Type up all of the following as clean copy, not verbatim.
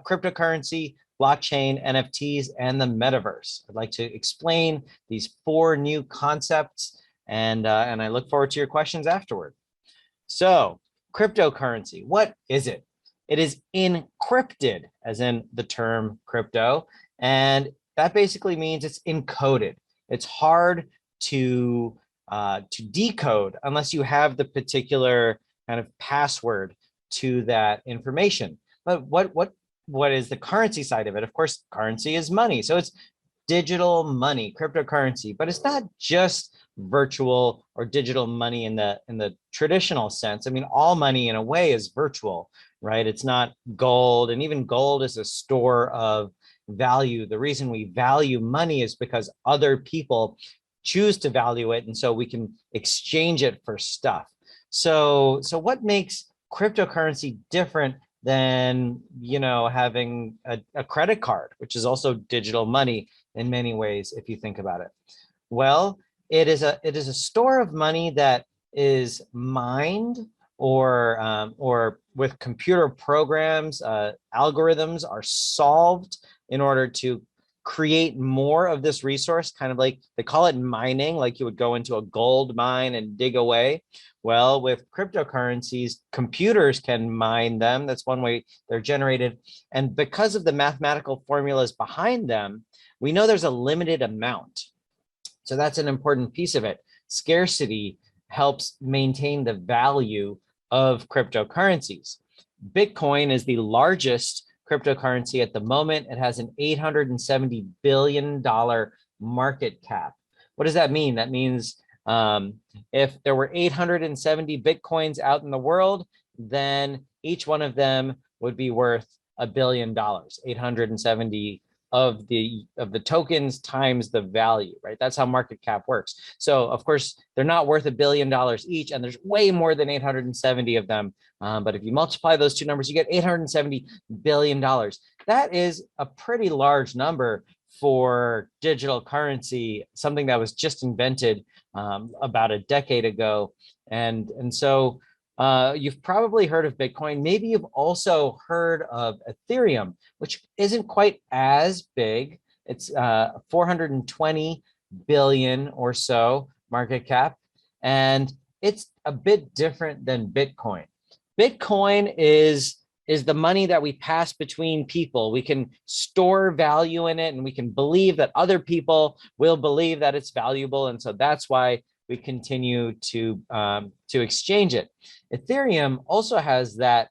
cryptocurrency, blockchain, NFTs, and the metaverse. I'd like to explain these 4 new concepts, and I look forward to your questions afterward. So, cryptocurrency, what is it? It is encrypted, as in the term crypto, and that basically means it's encoded. It's hard to decode unless you have the particular kind of password to that information. But what is the currency side of it? Of course, currency is money, so it's digital money, cryptocurrency, but it's not just virtual or digital money in the traditional sense. I mean, all money in a way is virtual, right? It's not gold, and even gold is a store of value. The reason we value money is because other people choose to value it, and so we can exchange it for stuff. So what makes cryptocurrency different than, you know, having a credit card, which is also digital money in many ways, if you think about it? Well, it is a store of money that is mined, or with computer programs, algorithms are solved in order to create more of this resource, kind of like they call it mining, like you would go into a gold mine and dig away. Well, with cryptocurrencies, computers can mine them. That's one way they're generated. And because of the mathematical formulas behind them, we know there's a limited amount. So that's an important piece of it. Scarcity helps maintain the value of cryptocurrencies. Bitcoin is the largest cryptocurrency at the moment. It has an $870 billion market cap. What does that mean? That means if there were 870 Bitcoins out in the world, then each one of them would be worth $1 billion, 870 of the tokens times the value, right? That's how market cap works. So of course, they're not worth $1 billion each, and there's way more than 870 of them. But if you multiply those two numbers, you get $870 billion. That is a pretty large number for digital currency, something that was just invented about a decade ago. And so you've probably heard of Bitcoin. Maybe you've also heard of Ethereum, which isn't quite as big. It's 420 billion or so market cap, and it's a bit different than Bitcoin. Bitcoin is the money that we pass between people. We can store value in it, and we can believe that other people will believe that it's valuable, and so that's why we continue to exchange it. Ethereum also has that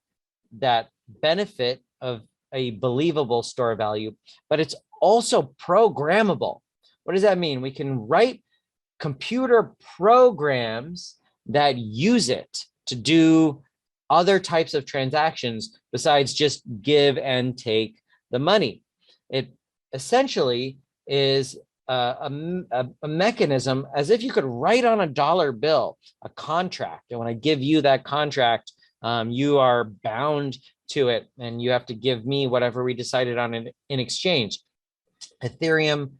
benefit of a believable store of value, but it's also programmable. What does that mean? We can write computer programs that use it to do other types of transactions besides just give and take the money. It essentially is a mechanism as if you could write on a dollar bill a contract, and when I give you that contract, you are bound to it, and you have to give me whatever we decided on in exchange. Ethereum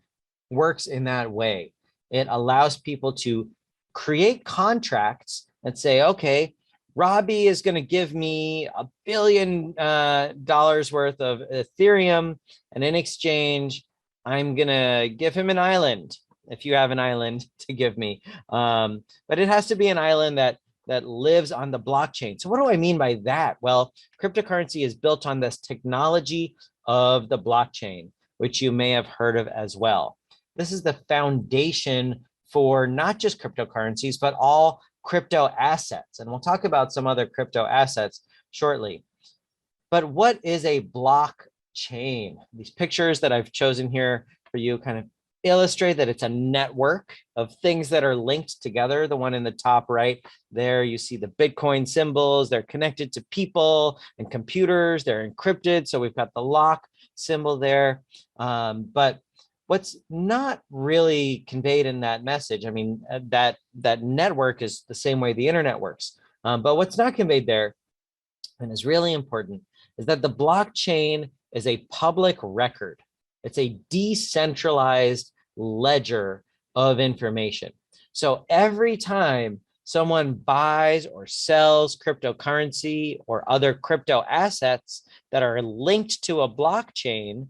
works in that way. It allows people to create contracts that say, okay, Robbie is going to give me $1 billion worth of Ethereum, and in exchange, I'm going to give him an island, if you have an island to give me. But it has to be an island that lives on the blockchain. So what do I mean by that? Well, cryptocurrency is built on this technology of the blockchain, which you may have heard of as well. This is the foundation for not just cryptocurrencies, but all crypto assets. And we'll talk about some other crypto assets shortly. But what is a blockchain? These pictures that I've chosen here for you kind of illustrate that it's a network of things that are linked together. The one in the top right there, you see the Bitcoin symbols. They're connected to people and computers. They're encrypted. So we've got the lock symbol there. But what's not really conveyed in that message, I mean, that network is the same way the internet works. But what's not conveyed there, and is really important, is that the blockchain is a public record. It's a decentralized ledger of information. So every time someone buys or sells cryptocurrency or other crypto assets that are linked to a blockchain,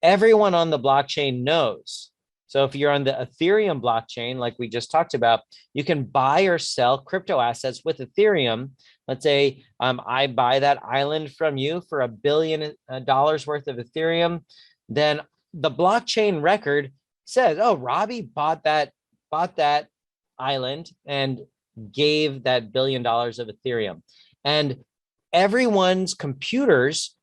everyone on the blockchain knows. So if you're on the Ethereum blockchain, like we just talked about, you can buy or sell crypto assets with Ethereum. Let's say I buy that island from you for $1 billion worth of Ethereum. Then the blockchain record says, oh, Robbie bought that island and gave that $1 billion of Ethereum. And everyone's computers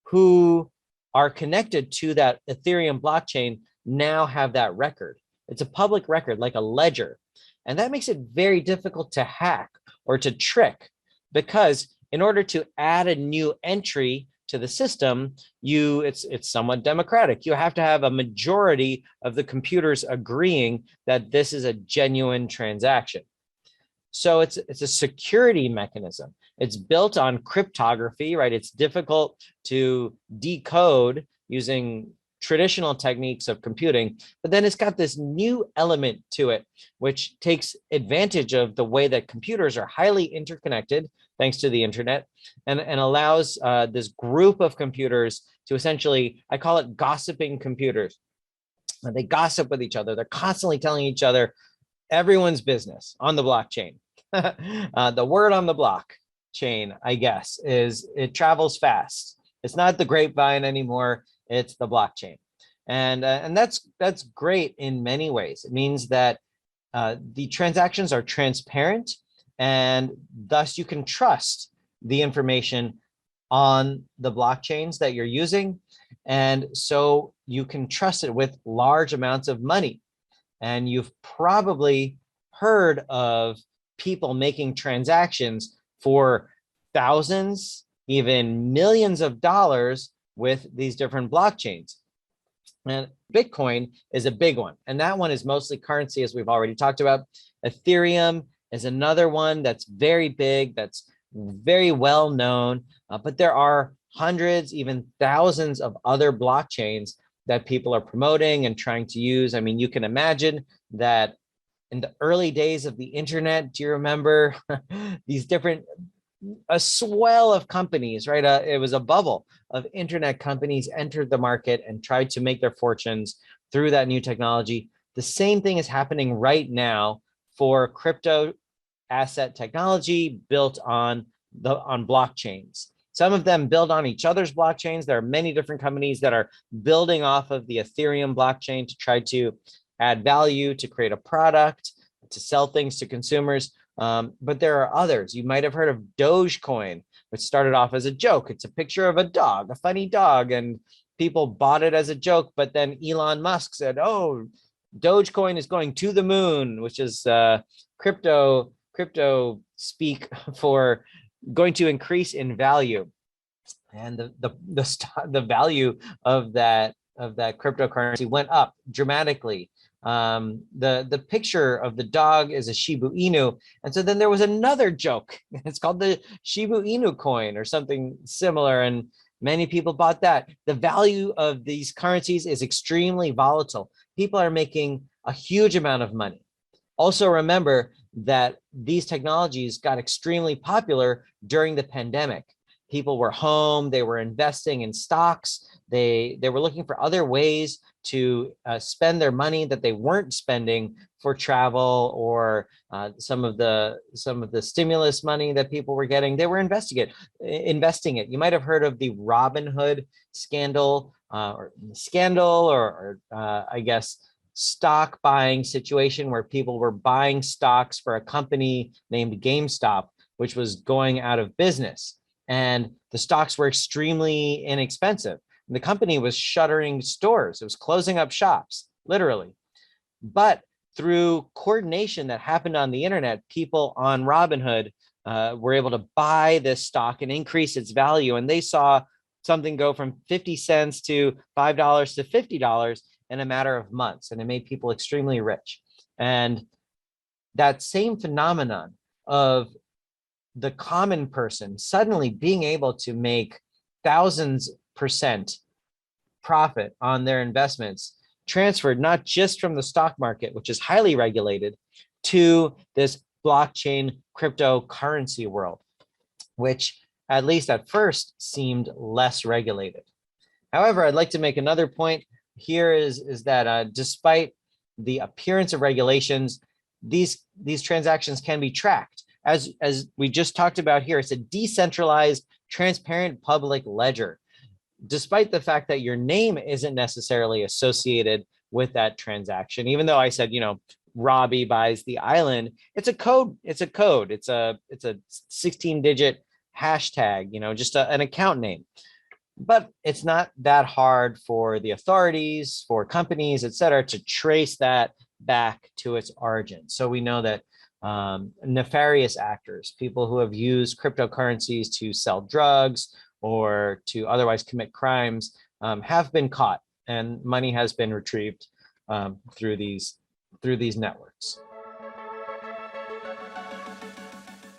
who are connected to that Ethereum blockchain now have that record. It's a public record, like a ledger. And that makes it very difficult to hack or to trick, because in order to add a new entry to the system, it's somewhat democratic. You have to have a majority of the computers agreeing that this is a genuine transaction. So it's a security mechanism. It's built on cryptography, right? It's difficult to decode using traditional techniques of computing, but then it's got this new element to it, which takes advantage of the way that computers are highly interconnected, thanks to the internet, and allows this group of computers to essentially, I call it gossiping computers. They gossip with each other. They're constantly telling each other everyone's business on the blockchain. The word on the blockchain, I guess, is it travels fast. It's not the grapevine anymore. It's the blockchain. And that's great in many ways. It means that the transactions are transparent, and thus you can trust the information on the blockchains that you're using. And so you can trust it with large amounts of money. And you've probably heard of people making transactions for thousands, even millions of dollars with these different blockchains. And Bitcoin is a big one. And that one is mostly currency, as we've already talked about. Ethereum is another one that's very big, that's very well known. But there are hundreds, even thousands of other blockchains that people are promoting and trying to use. I mean, you can imagine that in the early days of the internet, do you remember these different, a swell of companies, right? It was a bubble of internet companies entered the market and tried to make their fortunes through that new technology. The same thing is happening right now for crypto asset technology built on blockchains. Some of them build on each other's blockchains. There are many different companies that are building off of the Ethereum blockchain to try to add value, to create a product, to sell things to consumers. But there are others. You might have heard of Dogecoin, which started off as a joke. It's a picture of a dog, a funny dog, and people bought it as a joke. But then Elon Musk said, oh, Dogecoin is going to the moon, which is crypto speak for going to increase in value. And the value of that cryptocurrency went up dramatically. The picture of the dog is a Shiba Inu. And so then there was another joke. It's called the Shiba Inu coin or something similar. And many people bought that. The value of these currencies is extremely volatile. People are making a huge amount of money. Also remember that these technologies got extremely popular during the pandemic. People were home, they were investing in stocks, they were looking for other ways to spend their money that they weren't spending for travel or some of the stimulus money that people were getting. They were investing it. You might have heard of the Robinhood scandal, or I guess stock buying situation where people were buying stocks for a company named GameStop, which was going out of business. And the stocks were extremely inexpensive. And the company was shuttering stores. It was closing up shops, literally. But through coordination that happened on the internet, people on Robinhood were able to buy this stock and increase its value. And they saw something go from 50 cents to $5 to $50 in a matter of months. And it made people extremely rich. And that same phenomenon of the common person suddenly being able to make thousands% profit on their investments transferred not just from the stock market, which is highly regulated, to this blockchain cryptocurrency world, which at least at first seemed less regulated. However, I'd like to make another point here is that despite the appearance of regulations, these transactions can be tracked. As we just talked about here, it's a decentralized, transparent public ledger. Despite the fact that your name isn't necessarily associated with that transaction, even though I said, Robbie buys the island, it's a code. It's a code. It's a 16-digit hashtag, just an account name. But it's not that hard for the authorities, for companies, et cetera, to trace that back to its origin. So we know that nefarious actors, people who have used cryptocurrencies to sell drugs or to otherwise commit crimes, have been caught, and money has been retrieved through these networks.